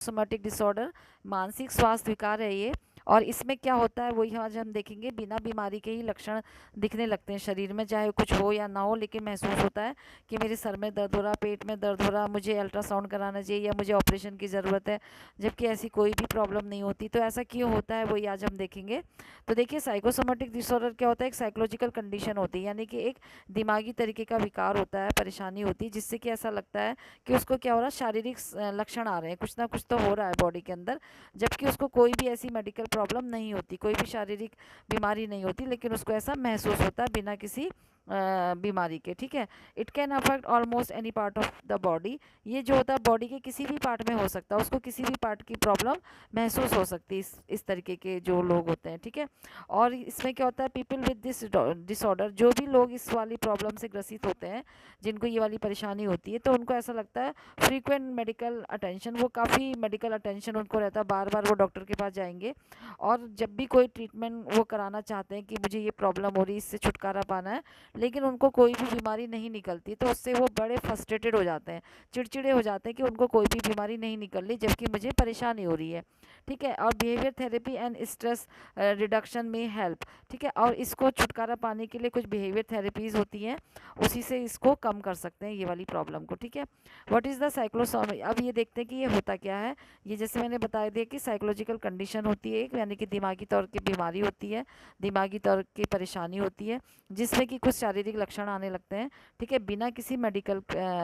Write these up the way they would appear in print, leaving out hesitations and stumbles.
Somatic disorder मानसिक स्वास्थ्य विकार है ये। और इसमें क्या होता है वही आज हम देखेंगे, बिना बीमारी के ही लक्षण दिखने लगते हैं शरीर में, चाहे कुछ हो या ना हो, लेकिन महसूस होता है कि मेरे सर में दर्द हो रहा, पेट में दर्द हो रहा, मुझे अल्ट्रासाउंड कराना चाहिए या मुझे ऑपरेशन की ज़रूरत है, जबकि ऐसी कोई भी प्रॉब्लम नहीं होती। तो ऐसा क्यों होता है वही आज हम देखेंगे। तो देखिए, साइकोसोमेटिक डिसऑर्डर क्या होता है, एक साइकोलॉजिकल कंडीशन होती है, यानी कि एक दिमागी तरीके का विकार होता है, परेशानी होती है, जिससे कि ऐसा लगता है कि उसको क्या हो रहा है, शारीरिक लक्षण आ रहे हैं, कुछ ना कुछ तो हो रहा है बॉडी के अंदर, जबकि उसको कोई भी ऐसी मेडिकल प्रॉब्लम नहीं होती, कोई भी शारीरिक बीमारी नहीं होती, लेकिन उसको ऐसा महसूस होता है बिना किसी बीमारी के। ठीक है, it can affect almost any part of the body. ये जो होता है बॉडी के किसी भी पार्ट में हो सकता है, उसको किसी भी पार्ट की प्रॉब्लम महसूस हो सकती है इस तरीके के जो लोग होते हैं। ठीक है, और इसमें क्या होता है, पीपल विद दिस डिसऑर्डर, जो भी लोग इस वाली प्रॉब्लम से ग्रसित होते हैं, जिनको ये वाली परेशानी होती है, तो उनको ऐसा लगता है फ्रीक्वेंट मेडिकल अटेंशन, वो काफ़ी मेडिकल अटेंशन उनको रहता है, बार बार वो डॉक्टर के पास जाएंगे, और जब भी कोई ट्रीटमेंट वो कराना चाहते हैं कि मुझे ये प्रॉब्लम हो रही है, इससे छुटकारा पाना है, लेकिन उनको कोई भी बीमारी नहीं निकलती, तो उससे वो बड़े फ्रस्ट्रेटेड हो जाते हैं, चिड़चिड़े हो जाते हैं कि उनको कोई भी बीमारी नहीं निकल रही, जबकि मुझे परेशानी हो रही है। ठीक है, और behaviour therapy and stress reduction में हेल्प। ठीक है, और इसको छुटकारा पाने के लिए कुछ बिहेवियर थेरेपीज होती हैं, उसी से इसको कम कर सकते हैं ये वाली प्रॉब्लम को। ठीक है, व्हाट इज़ द साइक्लोसोम, अब ये देखते हैं कि ये होता क्या है। ये जैसे मैंने बताया दिया कि साइकोलॉजिकल कंडीशन होती है एक, यानी कि दिमागी तौर की बीमारी होती है, दिमागी तौर की परेशानी होती है, जिसमें कि कुछ शारीरिक लक्षण आने लगते हैं। ठीक है, बिना किसी मेडिकल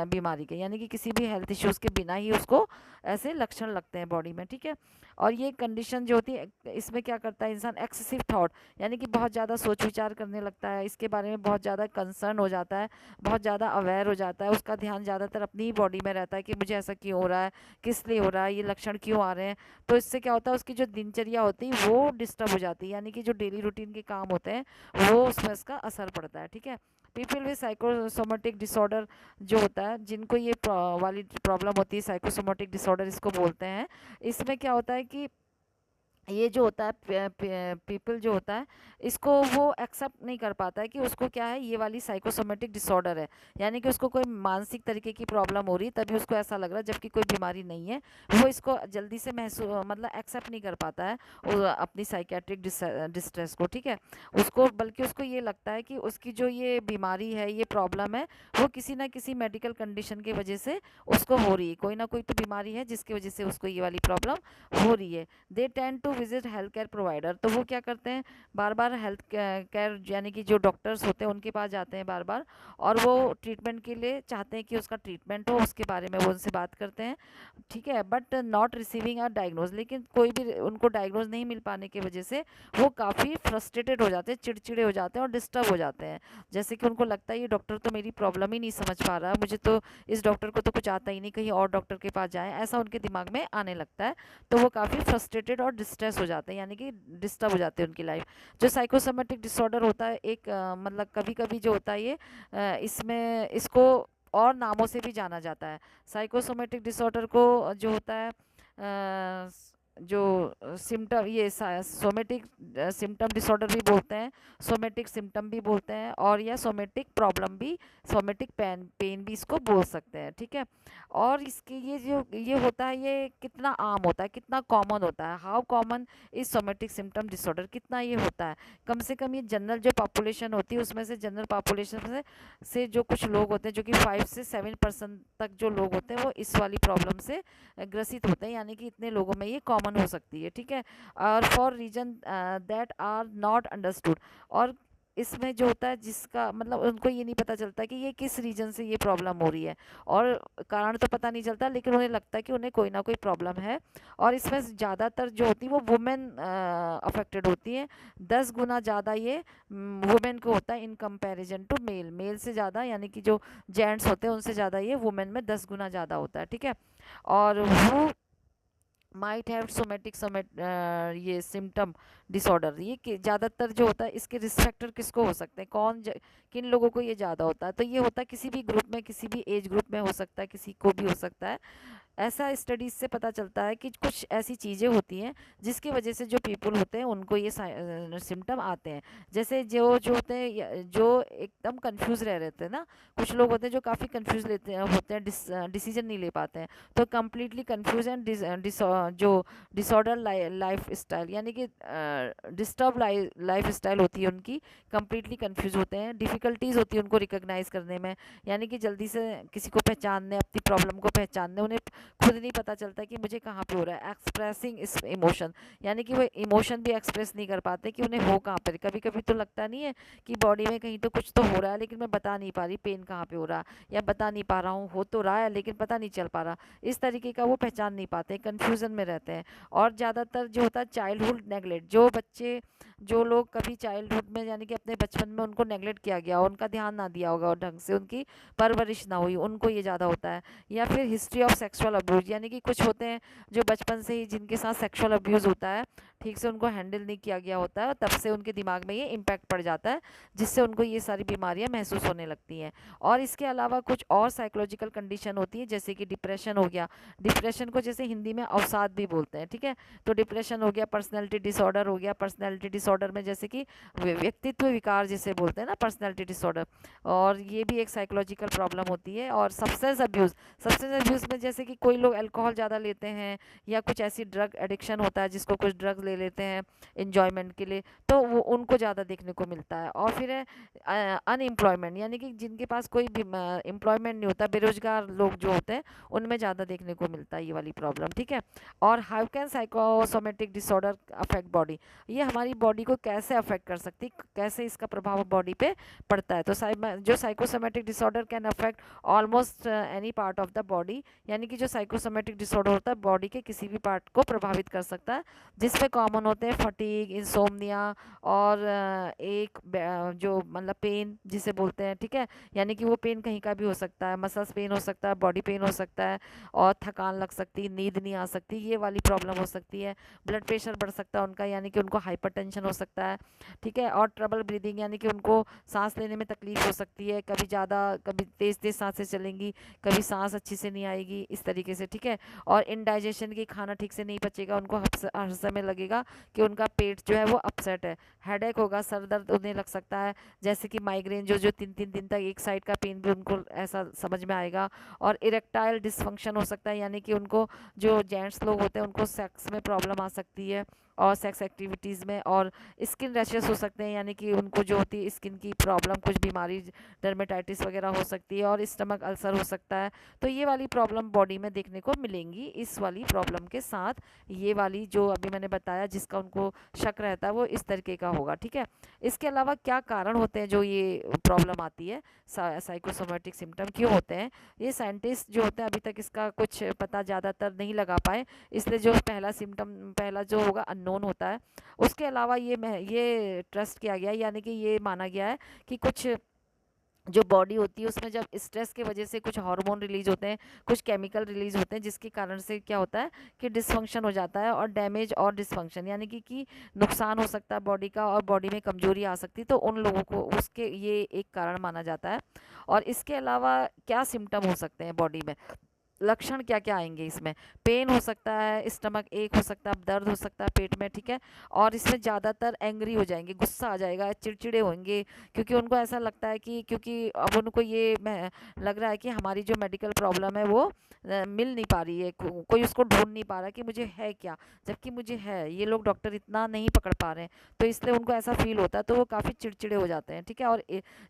बीमारी के, यानी कि किसी भी हेल्थ इश्यूज़ के बिना ही उसको ऐसे लक्षण लगते हैं बॉडी में। ठीक है, और ये कंडीशन जो होती है, इसमें क्या करता है इंसान, एक्सेसिव थॉट, यानी कि बहुत ज़्यादा सोच विचार करने लगता है, इसके बारे में बहुत ज़्यादा कंसर्न हो जाता है, बहुत ज़्यादा अवेयर हो जाता है, उसका ध्यान ज़्यादातर अपनी ही बॉडी में रहता है कि मुझे ऐसा क्यों हो रहा है, किस लिए हो रहा है, ये लक्षण क्यों आ रहे हैं। तो इससे क्या होता है, उसकी जो दिनचर्या होती है वो डिस्टर्ब हो जाती है, यानी कि जो डेली रूटीन के काम होते हैं वो उसमें इसका असर पड़ता है। ठीक है, पीपल विद साइकोसोमेटिक डिसऑर्डर जो होता है, जिनको ये वाली प्रॉब्लम होती है, साइकोसोमेटिक डिसऑर्डर इसको बोलते हैं। इसमें क्या होता है कि ये जो होता है पीपल जो होता है, इसको वो एक्सेप्ट नहीं कर पाता है कि उसको क्या है, ये वाली साइकोसोमेटिक डिसऑर्डर है, यानी कि उसको कोई मानसिक तरीके की प्रॉब्लम हो रही है, तभी उसको ऐसा लग रहा है, जबकि कोई बीमारी नहीं है। वो इसको जल्दी से महसूस मतलब एक्सेप्ट नहीं कर पाता है अपनी साइकेट्रिक डिस्ट्रेस को। ठीक है, उसको बल्कि उसको ये लगता है कि उसकी जो ये बीमारी है, ये प्रॉब्लम है, वो किसी ना किसी मेडिकल कंडीशन की वजह से उसको हो रही है, कोई ना कोई तो बीमारी है जिसकी वजह से उसको ये वाली प्रॉब्लम हो रही है। They tend to visit health care provider, तो वो क्या करते हैं, बार बार हेल्थ केयर यानी कि जो डॉक्टर्स होते हैं उनके पास जाते हैं बार बार, और वो ट्रीटमेंट के लिए चाहते हैं कि उसका ट्रीटमेंट हो, उसके बारे में वो उनसे बात करते हैं। ठीक है, but not receiving a diagnose, लेकिन कोई भी उनको डायग्नोज नहीं मिल पाने की वजह से वो काफ़ी फ्रस्ट्रेटेड हो जाते हैं, चिड़चिड़े हो जाते हैं और डिस्टर्ब हो जाते हैं। जैसे कि उनको लगता है ये डॉक्टर तो मेरी प्रॉब्लम ही नहीं समझ पा रहा, मुझे तो इस डॉक्टर को तो कुछ आता ही नहीं, कहीं और डॉक्टर के पास जाएं, ऐसा उनके दिमाग में आने लगता है। तो वो काफ़ी फ्रस्ट्रेटेड और डिस्ट्रेस हो जाते हैं, यानी कि डिस्टर्ब हो जाते हैं उनकी लाइफ। जो साइकोसोमेटिक डिसऑर्डर होता है एक मतलब कभी कभी जो होता है ये इसमें इसको और नामों से भी जाना जाता है। साइकोसोमेटिक डिसऑर्डर को जो होता है जो सिम्टम, ये सोमेटिक सिम्टम डिसऑर्डर भी बोलते हैं, सोमेटिक सिम्टम भी बोलते हैं, और या सोमेटिक प्रॉब्लम भी, सोमेटिक पेन भी इसको बोल सकते हैं। ठीक है, और इसके ये जो ये होता है, ये कितना आम होता है, कितना कॉमन होता है, how common is somatic symptom disorder, कितना ये होता है। कम से कम ये जनरल जो पॉपुलेशन होती है उसमें से, जनरल पॉपुलेशन से जो कुछ लोग होते हैं, जो कि 5 से 7% तक जो लोग होते हैं वो इस वाली प्रॉब्लम से ग्रसित होते हैं, यानी कि इतने लोगों में ये कॉमन हो सकती है। ठीक है, और for reason that are not understood, और इसमें जो होता है जिसका मतलब उनको ये नहीं पता चलता कि ये किस रीजन से ये प्रॉब्लम हो रही है, और कारण तो पता नहीं चलता, लेकिन उन्हें लगता है कि उन्हें कोई ना कोई प्रॉब्लम है। और इसमें ज़्यादातर जो होती है वो वुमेन अफेक्टेड होती हैं, 10 गुना ज़्यादा ये वुमेन को होता है in comparison to male, male से ज़्यादा, यानी कि जो जेंट्स होते हैं उनसे ज़्यादा ये वुमेन में 10 गुना ज़्यादा होता है। ठीक है, और वो माइट हैव सोमेटिक ये सिम्टम डिसऑर्डर, ये ज़्यादातर जो होता है इसके रिस्क फैक्टर किसको हो सकते हैं, किन लोगों को ये ज़्यादा होता है, तो ये होता है किसी भी ग्रुप में, किसी भी एज ग्रुप में हो सकता है, किसी को भी हो सकता है। ऐसा स्टडीज से पता चलता है कि कुछ ऐसी चीज़ें होती हैं जिसकी वजह से जो पीपल होते हैं उनको ये सिम्टम आते हैं। जैसे जो जो होते हैं जो एकदम कंफ्यूज रह रहते हैं ना, कुछ लोग होते हैं जो काफ़ी कंफ्यूज लेते हैं होते हैं, डिसीजन नहीं ले पाते हैं। तो कम्प्लीटली कंफ्यूज एंड जो डिसऑर्डर लाइफ स्टाइल यानी कि डिस्टर्ब लाइफ स्टाइल होती है उनकी, कम्प्लीटली कंफ्यूज होते हैं, डिफ़िकल्टीज़ होती है उनको रिकॉग्नाइज करने में, यानी कि जल्दी से किसी को पहचानने, अपनी प्रॉब्लम को पहचानने उन्हें खुद नहीं पता चलता कि मुझे कहाँ पे हो रहा है। एक्सप्रेसिंग इस इमोशन, यानी कि वो इमोशन भी एक्सप्रेस नहीं कर पाते कि उन्हें हो कहाँ पर। कभी कभी तो लगता नहीं है कि बॉडी में कहीं तो कुछ तो हो रहा है लेकिन मैं बता नहीं पा रही पेन कहाँ पे हो रहा, या बता नहीं पा रहा हूँ, हो तो रहा है लेकिन पता नहीं चल पा रहा। इस तरीके का वो पहचान नहीं पाते, कन्फ्यूज़न में रहते हैं। और ज़्यादातर जो होता है चाइल्डहुड नेगलेक्ट, जो बच्चे जो लोग कभी चाइल्डहुड में यानी कि अपने बचपन में उनको नेगलेक्ट किया गया, उनका ध्यान ना दिया होगा और ढंग से उनकी परवरिश ना हुई, उनको ये ज़्यादा होता है। या फिर हिस्ट्री ऑफ सेक्सुअल अब्यूज़, यानी कि कुछ होते हैं जो बचपन से ही जिनके साथ सेक्सुअल अब्यूज़ होता है, ठीक से उनको हैंडल नहीं किया गया होता है, तब से उनके दिमाग में ये इम्पैक्ट पड़ जाता है, जिससे उनको ये सारी बीमारियां महसूस होने लगती हैं। और इसके अलावा कुछ और साइकोलॉजिकल कंडीशन होती है, जैसे कि डिप्रेशन हो गया। डिप्रेशन को जैसे हिंदी में अवसाद भी बोलते हैं, ठीक है। तो डिप्रेशन हो गया, पर्सनैलिटी डिसऑर्डर हो गया। पर्सनैलिटी डिसऑर्डर में जैसे कि व्यक्तित्व विकार जिसे बोलते हैं ना, पर्सनैलिटी डिसऑर्डर, और ये भी एक साइकोलॉजिकल प्रॉब्लम होती है। और सब्सटेंस अब्यूज़, सब्सटेंस अब्यूज़ में जैसे कि कोई लोग अल्कोहल ज़्यादा लेते हैं, या कुछ ऐसी ड्रग एडिक्शन होता है जिसको कुछ ड्रग ले लेते हैं इंजॉयमेंट के लिए, तो वो उनको ज़्यादा देखने को मिलता है। और फिर है अनएम्प्लॉयमेंट, यानी कि जिनके पास कोई भी एम्प्लॉयमेंट नहीं होता, बेरोजगार लोग जो होते हैं उनमें ज़्यादा देखने को मिलता है ये वाली प्रॉब्लम, ठीक है। और how can psychosomatic disorder affect body, ये हमारी बॉडी को कैसे अफेक्ट कर सकती, कैसे इसका प्रभाव बॉडी पे पड़ता है। तो जो psychosomatic disorder can affect almost any part of the body, यानी कि जो साइकोसोमेटिक डिसऑर्डर होता है बॉडी के किसी भी पार्ट को प्रभावित कर सकता है, जिसमें कॉमन होते हैं फटीग, इंसोम्निया, और एक जो मतलब पेन जिसे बोलते हैं, ठीक है, यानी कि वो पेन कहीं का भी हो सकता है, मसल्स पेन हो सकता है, बॉडी पेन हो सकता है, और थकान लग सकती है, नींद नहीं आ सकती, ये वाली प्रॉब्लम हो सकती है। ब्लड प्रेशर बढ़ सकता है उनका, यानी कि उनको हाइपरटेंशन हो सकता है, ठीक है। और ट्रबल ब्रीदिंग, यानी कि उनको सांस लेने में तकलीफ हो सकती है, कभी ज़्यादा कभी तेज़ तेज़ सांसें चलेंगी, कभी सांस अच्छी से नहीं आएगी, इस तरीके से, ठीक है। और इनडाइजेशन की, खाना ठीक से नहीं पचेगा, उनको हर समय लगेगा कि उनका पेट जो है वो अपसेट है। हेडेक होगा, सर दर्द होने लग सकता है, जैसे कि माइग्रेन, जो जो 3 3 दिन तक एक साइड का पेन भी उनको ऐसा समझ में आएगा। और इरेक्टाइल डिसफंक्शन हो सकता है, यानी कि उनको जो जेंट्स लोग होते हैं उनको सेक्स में प्रॉब्लम आ सकती है, और सेक्स एक्टिविटीज़ में। और स्किन रैशेस हो सकते हैं, यानी कि उनको जो होती है स्किन की प्रॉब्लम, कुछ बीमारी, डर्मेटाइटिस वगैरह हो सकती है, और स्टमक अल्सर हो सकता है। तो ये वाली प्रॉब्लम बॉडी में देखने को मिलेंगी। इस वाली प्रॉब्लम के साथ ये वाली जो अभी मैंने बताया जिसका उनको शक रहता है वो इस तरीके का होगा, ठीक है। इसके अलावा क्या कारण होते हैं जो ये प्रॉब्लम आती है, साइकोसोमेटिक सिम्टम क्यों होते हैं, ये साइंटिस्ट जो होते हैं अभी तक इसका कुछ पता ज़्यादातर नहीं लगा पाए, इसलिए जो पहला सिम्टम, पहला जो होगा अननोन होता है। उसके अलावा ये ट्रस्ट किया गया है, यानी कि ये माना गया है कि कुछ जो बॉडी होती है उसमें जब स्ट्रेस की वजह से कुछ हार्मोन रिलीज होते हैं, कुछ केमिकल रिलीज होते हैं, जिसके कारण से क्या होता है कि डिसफंक्शन हो जाता है, और डैमेज और डिसफंक्शन, यानी कि नुकसान हो सकता है बॉडी का, और बॉडी में कमजोरी आ सकती है। तो उन लोगों को उसके ये एक कारण माना जाता है। और इसके अलावा क्या सिम्टम हो सकते हैं बॉडी में, लक्षण क्या क्या आएंगे इसमें, पेन हो सकता है, स्टमक एक हो सकता है, दर्द हो सकता है पेट में, ठीक है। और इसमें ज़्यादातर एंग्री हो जाएंगे, गुस्सा आ जाएगा, चिड़चिड़े होंगे, क्योंकि उनको ऐसा लगता है कि क्योंकि अब उनको ये लग रहा है कि हमारी जो मेडिकल प्रॉब्लम है वो मिल नहीं पा रही है, कोई उसको ढूंढ नहीं पा रहा कि मुझे है क्या, जबकि मुझे है, ये लोग डॉक्टर इतना नहीं पकड़ पा रहे हैं, तो इसलिए उनको ऐसा फील होता है, तो वो काफ़ी चिड़चिड़े हो जाते हैं, ठीक है। और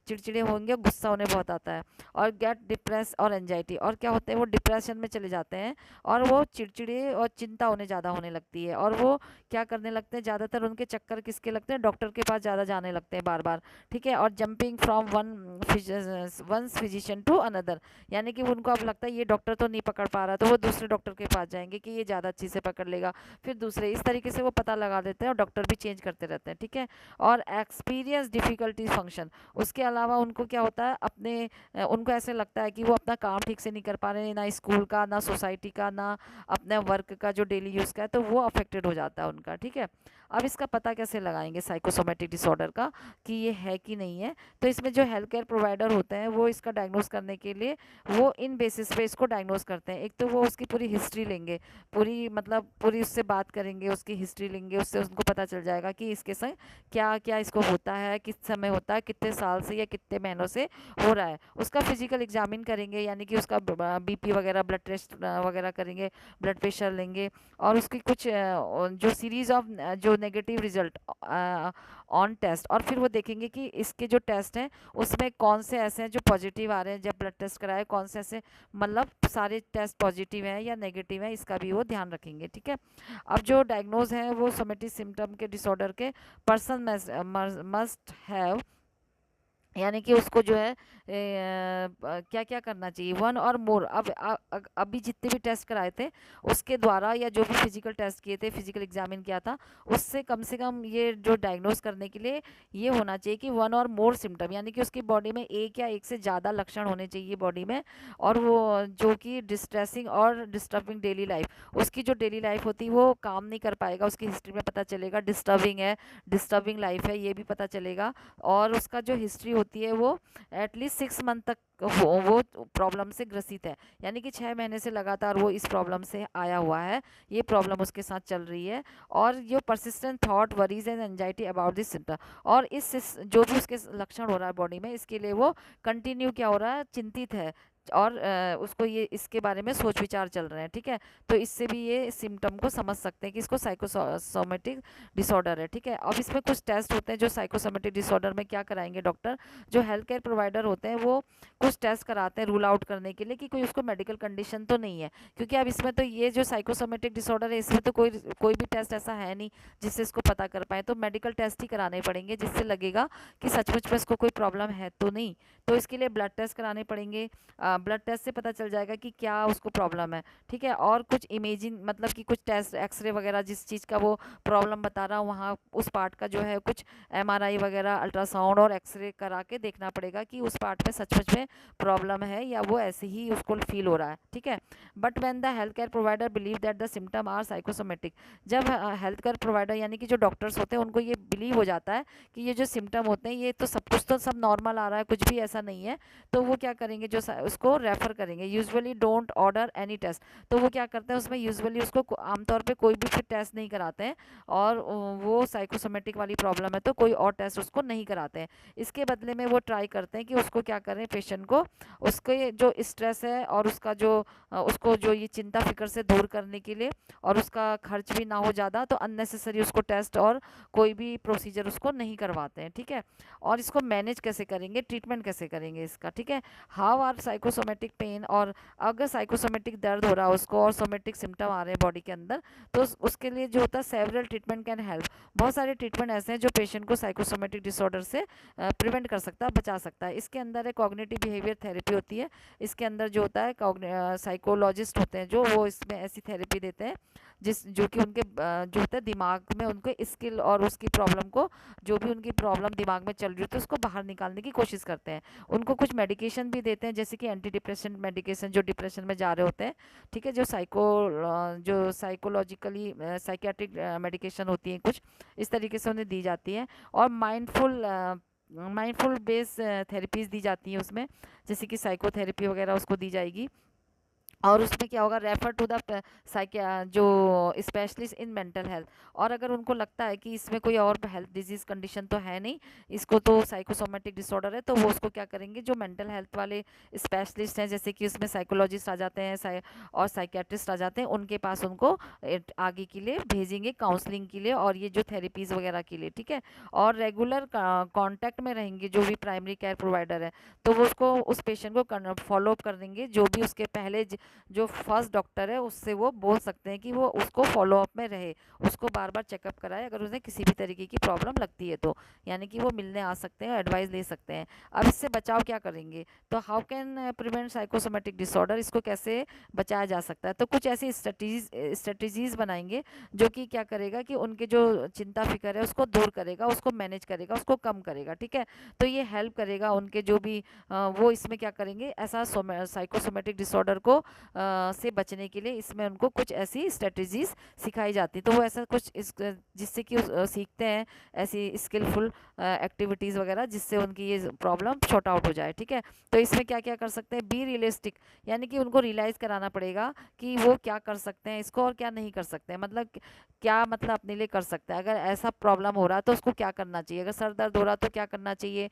चिड़चिड़े होंगे, गुस्सा उन्हें बहुत आता है, और गेट डिप्रेस और एंजाइटी, और क्या होते हैं वो डिप्रेशन में चले जाते हैं, और वो चिड़चिड़े और चिंता उन्हें ज़्यादा होने लगती है, और वो क्या करने लगते हैं, ज़्यादातर उनके चक्कर किसके लगते हैं, डॉक्टर के पास ज़्यादा जाने लगते हैं बार बार, ठीक है। और jumping from one physician to another, यानी कि उनको अब लगता है ये डॉक्टर तो नहीं पकड़ पा रहा, तो वो दूसरे डॉक्टर के पास जाएंगे कि ये ज़्यादा अच्छी से पकड़ लेगा, फिर दूसरे, इस तरीके से वो पता लगा देते हैं, और डॉक्टर भी चेंज करते रहते हैं, ठीक है। और एक्सपीरियंस डिफ़िकल्टी फंक्शन, उसके अलावा उनको क्या होता है, उनको ऐसे लगता है कि वो अपना काम ठीक से नहीं कर पा रहे हैं, ना स्कूल का, ना सोसाइटी का, ना अपने वर्क का जो डेली यूज़ का है, तो वो अफेक्टेड हो जाता है उनका। ठीक है, अब इसका पता कैसे लगाएंगे साइकोसोमेटिक डिसऑर्डर का कि ये है कि नहीं है? तो इसमें जो हेल्थ केयर प्रोवाइडर होते हैं वो इसका डायग्नोस करने के लिए वो इन बेसिस पे इसको डायग्नोस करते हैं। एक तो वो उसकी पूरी हिस्ट्री लेंगे, पूरी मतलब पूरी उससे बात करेंगे, उसकी हिस्ट्री लेंगे, उससे उनको पता चल जाएगा कि इसके संग क्या क्या इसको होता है, किस समय होता है, कितने साल से या कितने महीनों से हो रहा है। उसका फिजिकल एग्जामिन करेंगे, यानी कि उसका बीपी वगैरह, ब्लड टेस्ट वगैरह करेंगे, ब्लड प्रेशर लेंगे, और उसकी कुछ जो सीरीज ऑफ जो नेगेटिव रिजल्ट ऑन टेस्ट, और फिर वो देखेंगे कि इसके जो टेस्ट हैं उसमें कौन से ऐसे हैं जो पॉजिटिव आ रहे हैं, जब ब्लड टेस्ट कराए कौन से ऐसे, मतलब सारे टेस्ट पॉजिटिव हैं या नेगेटिव हैं, इसका भी वो ध्यान रखेंगे। ठीक है, अब जो डायग्नोज हैं वो सोमेटिक सिम्टम के डिसऑर्डर के पर्सन मस्ट हैव, यानी कि उसको जो है क्या क्या करना चाहिए, वन और मोर। अब अभी जितने भी टेस्ट कराए थे उसके द्वारा, या जो भी फिजिकल टेस्ट किए थे, फिजिकल एग्जामिन किया था, उससे कम से कम ये जो डायग्नोस करने के लिए ये होना चाहिए कि वन और मोर सिम्टम, यानी कि उसकी बॉडी में एक या एक से ज़्यादा लक्षण होने चाहिए बॉडी में, और वो जो कि डिस्ट्रेसिंग और डिस्टर्बिंग डेली लाइफ, उसकी जो डेली लाइफ होती है वो काम नहीं कर पाएगा, उसकी हिस्ट्री में पता चलेगा डिस्टर्बिंग है, डिस्टर्बिंग लाइफ है, ये भी पता चलेगा। और उसका जो हिस्ट्री होती है वो एटलीस्ट 6 मंथ तक वो प्रॉब्लम से ग्रसित है, यानी कि 6 महीने से लगातार वो इस प्रॉब्लम से आया हुआ है, ये प्रॉब्लम उसके साथ चल रही है। और जो persistent thought, worries and anxiety about this symptom, और जो भी उसके लक्षण हो रहा है बॉडी में, इसके लिए वो कंटिन्यू क्या हो रहा है, चिंतित है, और उसको ये इसके बारे में सोच विचार चल रहे हैं। ठीक है, तो इससे भी ये सिम्टम को समझ सकते हैं कि इसको साइकोसोमेटिक डिसऑर्डर है। ठीक है, अब इसमें कुछ टेस्ट होते हैं जो साइकोसोमेटिक डिसऑर्डर में क्या कराएंगे डॉक्टर, जो हेल्थ केयर प्रोवाइडर होते हैं वो कुछ टेस्ट कराते हैं रूल आउट करने के लिए कि कोई उसको मेडिकल कंडीशन तो नहीं है, क्योंकि अब इसमें तो ये जो साइकोसोमेटिक डिसऑर्डर है इसमें तो कोई भी टेस्ट ऐसा है नहीं जिससे इसको पता कर पाए, तो मेडिकल टेस्ट ही कराने पड़ेंगे जिससे लगेगा कि सचमुच में इसको कोई प्रॉब्लम है तो नहीं। तो इसके लिए ब्लड टेस्ट कराने पड़ेंगे, ब्लड टेस्ट से पता चल जाएगा कि क्या उसको प्रॉब्लम है। ठीक है, और कुछ इमेजिंग, मतलब कि कुछ टेस्ट, एक्सरे वगैरह, जिस चीज़ का वो प्रॉब्लम बता रहा हूँ वहाँ उस पार्ट का जो है कुछ एमआरआई वगैरह, अल्ट्रासाउंड और एक्सरे करा के देखना पड़ेगा कि उस पार्ट में सचमुच में प्रॉब्लम है या वो ऐसे ही उसको फील हो रहा है। ठीक है, but when the health care provider believe that the symptom are psychosomatic, जब हेल्थ केयर प्रोवाइडर यानी कि जो डॉक्टर्स होते हैं उनको ये बिलीव हो जाता है कि ये जो सिम्टम होते हैं ये तो सब कुछ तो सब नॉर्मल आ रहा है, कुछ भी ऐसा नहीं है, तो वो क्या करेंगे, जो उसको रेफर करेंगे। Usually don't order any test, तो वो क्या करते हैं उसमें यूजुअली उसको आमतौर पे कोई भी फिर टेस्ट नहीं कराते हैं, और वो साइकोसोमेटिक वाली प्रॉब्लम है तो कोई और टेस्ट उसको नहीं कराते हैं। इसके बदले में वो ट्राई करते हैं कि उसको क्या करें, पेशेंट को उसके जो स्ट्रेस है और उसका जो उसको जो ये चिंता फिक्र से दूर करने के लिए, और उसका खर्च भी ना हो ज़्यादा, तो अननेसेसरी उसको टेस्ट और कोई भी प्रोसीजर उसको नहीं करवाते हैं। ठीक है, और इसको मैनेज कैसे करेंगे, ट्रीटमेंट कैसे करेंगे इसका। ठीक है, हाउ आर साइकोसोमेटिक पेन, और अगर साइकोसोमेटिक दर्द हो रहा है उसको और सोमेटिक सिम्टम आ रहे हैं बॉडी के अंदर, तो उसके लिए जो होता है सेवरल ट्रीटमेंट कैन हेल्प, बहुत सारे ट्रीटमेंट ऐसे हैं जो पेशेंट को साइकोसोमेटिक डिसऑर्डर से प्रिवेंट कर सकता है, बचा सकता है। इसके अंदर एक कॉग्निटिव बिहेवियर थेरेपी होती है, इसके अंदर जो होता है साइकोलॉजिस्ट होते हैं जो वो इसमें ऐसी थेरेपी देते हैं जो कि उनके जो होता है दिमाग में उनके स्किल और उसकी प्रॉब्लम को, जो भी उनकी प्रॉब्लम दिमाग में चल रही होती है उसको बाहर निकालने की कोशिश करते हैं। उनको कुछ मेडिकेशन भी देते हैं, जैसे कि एंटी डिप्रेशन मेडिकेशन जो डिप्रेशन में जा रहे होते हैं। ठीक है, जो साइकोलॉजिकली साइकियाट्रिक मेडिकेशन होती है कुछ इस तरीके से उन्हें दी जाती है। और माइंडफुल बेस थेरेपीज दी जाती हैं उसमें, जैसे कि साइकोथेरेपी वगैरह उसको दी जाएगी। और उसमें क्या होगा, रेफर टू द जो स्पेशलिस्ट इन मेंटल हेल्थ, और अगर उनको लगता है कि इसमें कोई और हेल्थ डिजीज कंडीशन तो है नहीं, इसको तो साइकोसोमेटिक डिसऑर्डर है, तो वो उसको क्या करेंगे, जो मेंटल हेल्थ वाले स्पेशलिस्ट हैं, जैसे कि उसमें साइकोलॉजिस्ट आ जाते हैं और साइकियाट्रिस्ट आ जाते हैं, उनके पास उनको आगे के लिए भेजेंगे काउंसलिंग के लिए और ये जो थेरेपीज़ वगैरह के लिए। ठीक है, और रेगुलर कॉन्टैक्ट में रहेंगे जो भी प्राइमरी केयर प्रोवाइडर है, तो वो उसको उस पेशेंट को फॉलो अप कर देंगे। जो भी उसके पहले जो फर्स्ट डॉक्टर है उससे वो बोल सकते हैं कि वो उसको फॉलो अप में रहे, उसको बार बार चेकअप कराए अगर उन्हें किसी भी तरीके की प्रॉब्लम लगती है, तो यानी कि वो मिलने आ सकते हैं, एडवाइस ले सकते हैं। अब इससे बचाव क्या करेंगे, तो how can prevent psychosomatic disorder, इसको कैसे बचाया जा सकता है, तो कुछ ऐसी स्ट्रेटजीज बनाएंगे जो कि क्या करेगा कि उनके जो चिंता फिक्र है उसको दूर करेगा, उसको मैनेज करेगा, उसको कम करेगा। ठीक है, तो ये हेल्प करेगा उनके जो भी वो इसमें क्या करेंगे, ऐसा साइकोसोमेटिक डिसऑर्डर को से बचने के लिए इसमें उनको कुछ ऐसी स्ट्रेटजीज सिखाई जाती, तो वो ऐसा कुछ जिससे कि सीखते हैं ऐसी स्किलफुल एक्टिविटीज़ वगैरह, जिससे उनकी ये प्रॉब्लम शॉर्ट आउट हो जाए। ठीक है, तो इसमें क्या क्या कर सकते हैं, बी रियलिस्टिक, यानी कि उनको रियलाइज़ कराना पड़ेगा कि वो क्या कर सकते हैं इसको और क्या नहीं कर सकते हैं, मतलब क्या मतलब अपने लिए कर सकते हैं। अगर ऐसा प्रॉब्लम हो रहा है तो उसको क्या करना चाहिए, अगर सर दर्द हो रहा तो क्या करना चाहिए,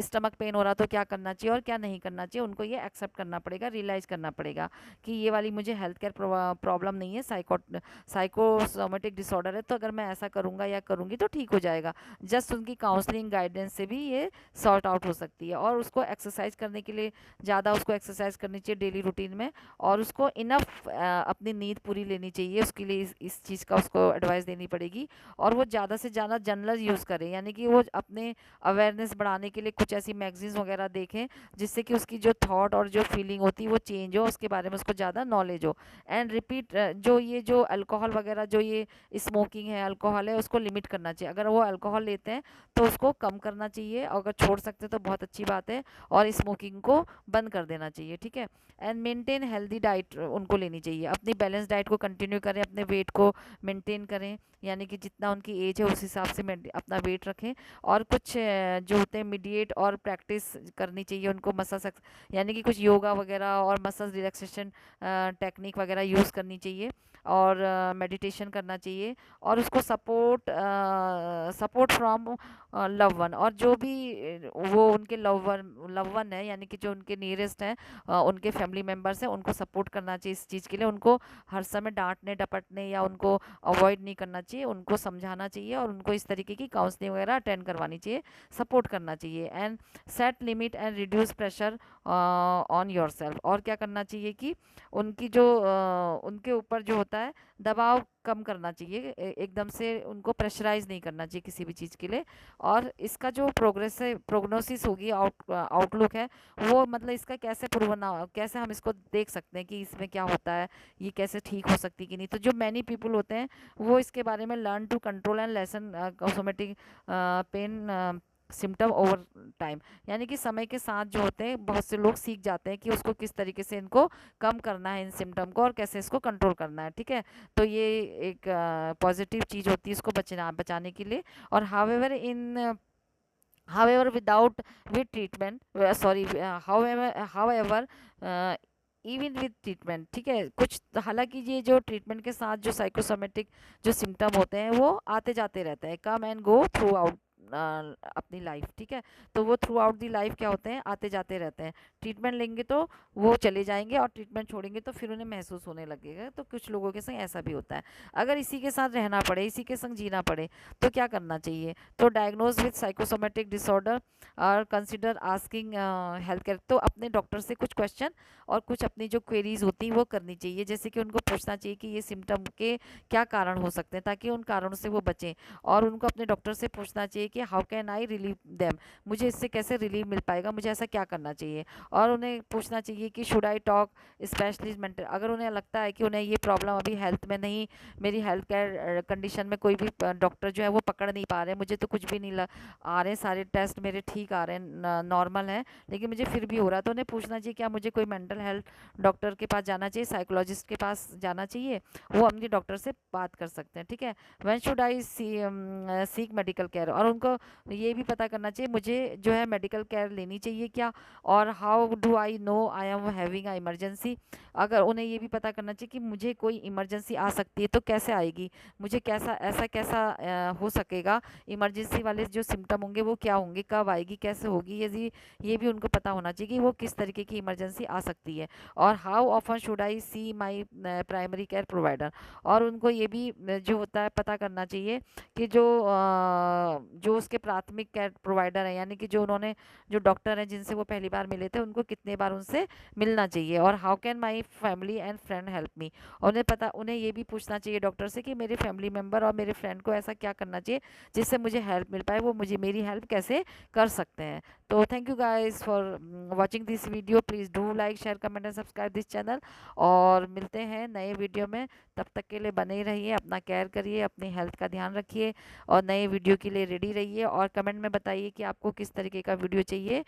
स्टमक पेन हो रहा तो क्या करना चाहिए और क्या नहीं करना चाहिए, उनको ये एक्सेप्ट करना पड़ेगा, रियलाइज़ करना पड़ेगा कि ये वाली मुझे हेल्थ केयर प्रॉब्लम नहीं है, साइकोसोमेटिक डिसऑर्डर है, तो अगर मैं ऐसा करूँगा या करूँगी तो ठीक हो जाएगा। जस्ट उनकी काउंसलिंग गाइडेंस से भी ये सॉर्ट आउट हो सकती है। और उसको एक्सरसाइज करने के लिए ज़्यादा उसको एक्सरसाइज करनी चाहिए डेली रूटीन में, और उसको इनफ अपनी नींद पूरी लेनी चाहिए, उसके लिए इस चीज़ का उसको एडवाइस देनी पड़ेगी। और वो ज़्यादा से ज़्यादा जर्नल यूज़ करें, यानी कि वो अपने अवेयरनेस बढ़ाने के लिए कुछ ऐसी मैगजीन्स वगैरह देखें जिससे कि उसकी जो थॉट और जो फीलिंग होती है वो चेंज हो, उसके बारे में उसको ज़्यादा नॉलेज हो। एंड रिपीट, जो अल्कोहल वगैरह, जो ये स्मोकिंग है, अल्कोहल है, उसको लिमिट करना चाहिए। अगर वो अल्कोहल लेते हैं तो उसको कम करना चाहिए, अगर छोड़ सकते हैं तो बहुत अच्छी बात है, और स्मोकिंग को बंद कर देना चाहिए। ठीक है, एंड मेंटेन हेल्दी डाइट उनको लेनी चाहिए, अपनी बैलेंस डाइट को कंटिन्यू करें, अपने वेट को मेंटेन करें, यानी कि जितना उनकी एज है उस हिसाब से अपना वेट रखें। और कुछ जो होते हैं मीडिएट और प्रैक्टिस करनी चाहिए उनको, मसाज, यानी कि कुछ योगा वगैरह और मसाज रिलैक्सेशन टेक्निक वगैरह यूज़ करनी चाहिए, और मेडिटेशन करना चाहिए। और उसको सपोर्ट फ्रॉम लव वन, और जो भी वो उनके लव वन है, यानी कि जो उनके नियरेस्ट हैं, उनके फैमिली मेम्बर्स हैं, उनको सपोर्ट करना चाहिए इस चीज़ के लिए। उनको हर समय डांटने डपटने या उनको अवॉइड नहीं करना चाहिए, उनको समझाना चाहिए और उनको इस तरीके की काउंसलिंग वगैरह अटेंड करवानी चाहिए, सपोर्ट करना चाहिए। And set limit and reduce pressure on your self, और क्या करना चाहिए कि उनकी जो उनके ऊपर जो होता है दबाव कम करना चाहिए, एकदम से उनको प्रेशराइज नहीं करना चाहिए किसी भी चीज़ के लिए। और इसका जो प्रोग्नोसिस होगी, आउटलुक है, वो मतलब इसका कैसे कैसे हम इसको देख सकते हैं कि इसमें क्या होता है, ये कैसे ठीक हो सकती कि नहीं। तो जो मैनी पीपल होते हैं वो इसके बारे में learn to control and lessen cosmetic pain symptom over time, यानी कि समय के साथ जो होते हैं बहुत से लोग सीख जाते हैं कि उसको किस तरीके से इनको कम करना है, इन सिम्टम को, और कैसे इसको कंट्रोल करना है। ठीक है, तो ये एक पॉजिटिव चीज़ होती है इसको बचाने के लिए। और however without with treatment sorry however even with treatment, ठीक है, कुछ हालांकि ये जो ट्रीटमेंट के साथ जो साइकोसोमेटिक जो सिम्टम होते हैं वो आते जाते रहते हैं, come and go through out अपनी लाइफ। ठीक है, तो वो थ्रू आउट दी लाइफ क्या होते हैं, आते जाते रहते हैं। ट्रीटमेंट लेंगे तो वो चले जाएंगे, और ट्रीटमेंट छोड़ेंगे तो फिर उन्हें महसूस होने लगेगा। तो कुछ लोगों के संग ऐसा भी होता है। अगर इसी के साथ रहना पड़े, इसी के संग जीना पड़े, तो क्या करना चाहिए, तो डायग्नोज विद साइकोसोमेटिक डिसऑर्डर और कंसिडर आस्किंग हेल्थ केयर, तो अपने डॉक्टर से कुछ क्वेश्चन और कुछ अपनी जो क्वेरीज होती हैं वो करनी चाहिए, जैसे कि उनको पूछना चाहिए कि ये सिम्टम के क्या कारण हो सकते हैं, ताकि उन कारणों से वो बचें। और उनको अपने डॉक्टर से पूछना चाहिए कि how can I relieve them, मुझे इससे कैसे रिलीव मिल पाएगा, मुझे ऐसा क्या करना चाहिए। और उन्हें पूछना चाहिए कि should I talk specialist mental, अगर उन्हें लगता है कि उन्हें ये प्रॉब्लम अभी हेल्थ में नहीं, मेरी हेल्थ केयर कंडीशन में कोई भी डॉक्टर जो है वो पकड़ नहीं पा रहे, मुझे तो कुछ भी नहीं आ रहे, सारे टेस्ट मेरे ठीक आ रहे हैं, नॉर्मल है, लेकिन मुझे फिर भी हो रहा है, तो उन्हें पूछना चाहिए क्या मुझे कोई मेंटल हेल्थ डॉक्टर के पास जाना चाहिए, साइकोलॉजिस्ट के पास जाना चाहिए, वो अपनी डॉक्टर से बात कर सकते हैं। ठीक है, when should I seek medical care, और उनको ये भी पता करना चाहिए मुझे जो है मेडिकल केयर लेनी चाहिए क्या, और how do I know I am having a emergency, अगर उन्हें ये भी पता करना चाहिए कि मुझे कोई इमरजेंसी आ सकती है तो कैसे आएगी, मुझे कैसा हो सकेगा, इमरजेंसी वाले जो सिम्टम होंगे वो क्या होंगे, कब आएगी, कैसे होगी, ये भी उनको पता होना चाहिए कि वो किस तरीके की इमरजेंसी आ सकती है। और how often should I see my primary care provider, और उनको ये भी जो होता है पता करना चाहिए कि जो उसके प्राथमिक केयर प्रोवाइडर हैं, यानी कि जो डॉक्टर हैं जिनसे वो पहली बार मिले थे, उनको कितने बार उनसे मिलना चाहिए। और how can my family and friend help me, उन्हें ये भी पूछना चाहिए डॉक्टर से कि मेरे फैमिली मेम्बर और मेरे फ्रेंड को ऐसा क्या करना चाहिए जिससे मुझे हेल्प मिल पाए, वो मुझे मेरी हेल्प कैसे कर सकते हैं। तो thank you guys for watching this video, please do like share comment and subscribe this channel, और मिलते हैं नए वीडियो में। तब तक के लिए बने ही रहिए, अपना केयर करिए, अपनी हेल्थ का ध्यान रखिए, और नए वीडियो के लिए रेडी रहिए, और कमेंट में बताइए कि आपको किस तरीके का वीडियो चाहिए।